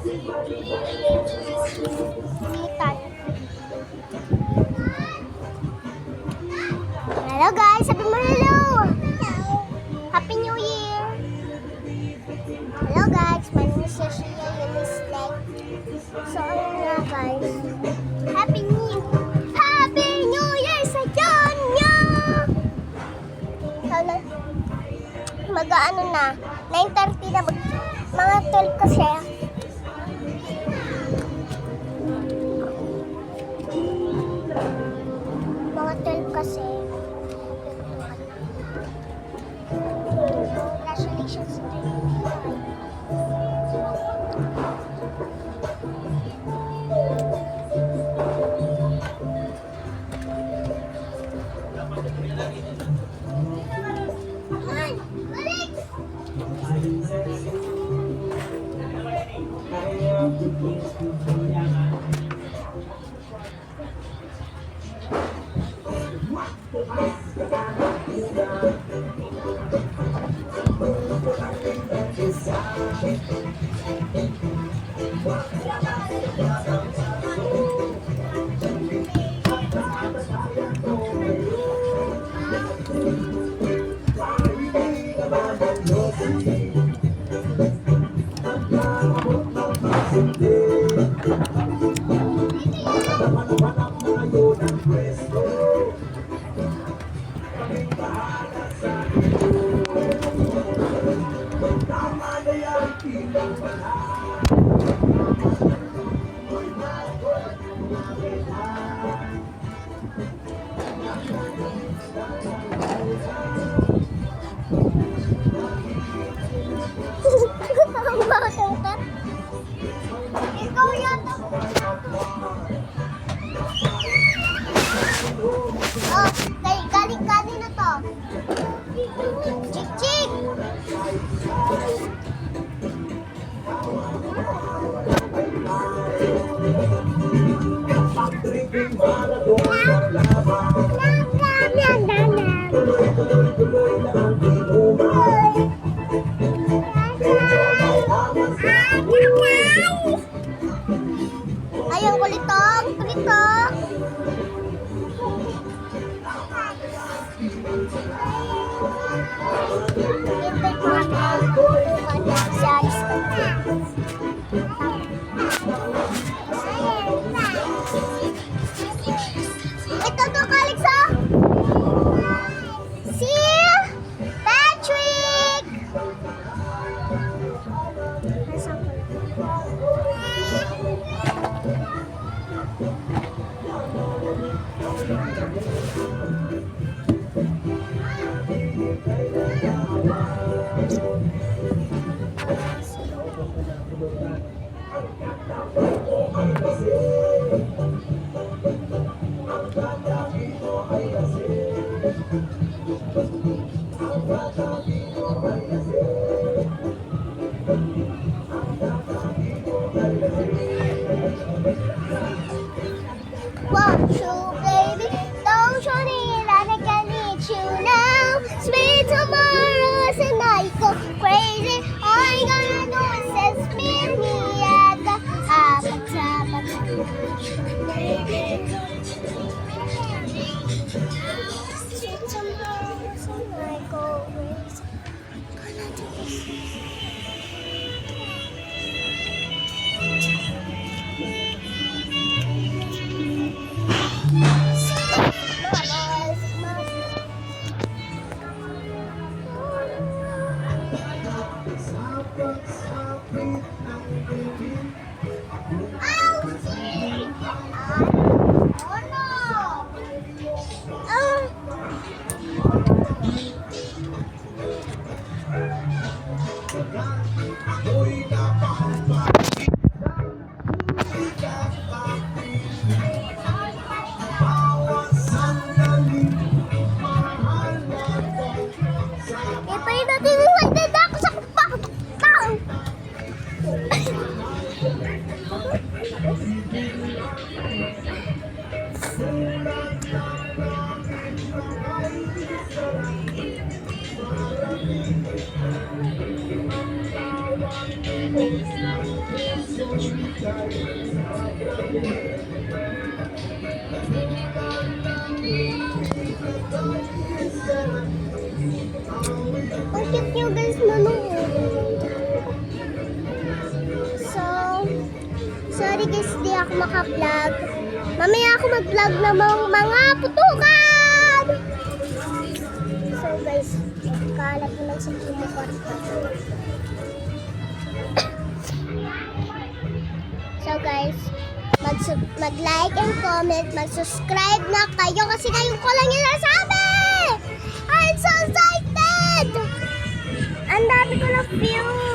Hello guys, sabi mo hello. Happy New Year. Hello guys, my name is Yoshia Unislek. So ayun nga guys, Happy New Year sa inyo. So, mag-ano na, 9:30 na, mga 12 kasi. Mga 12 kasi. Congratulations to you. Ikaw yata. Oh, galing kanina to. Chik-chik. Ayun, kulitong. Ito to, Calixo. Si Patrick. Want you, baby? Don't you need I can need you now? Sweet tomorrows and I go crazy. All you gonna do is just meet me at the Sweet tomorrows and I go crazy. Gonna do this. Ang cute nyo guys, manood. So, sorry guys, di ako maka-vlog. Mamaya ako mag-vlog ng mga putukan! So guys, kalat mo lang sa kwarto. So guys, mag-like and comment, mag-subscribe na kayo kasi ngayon ko lang yung nasabi! I'm so excited! Ang dami ko na views!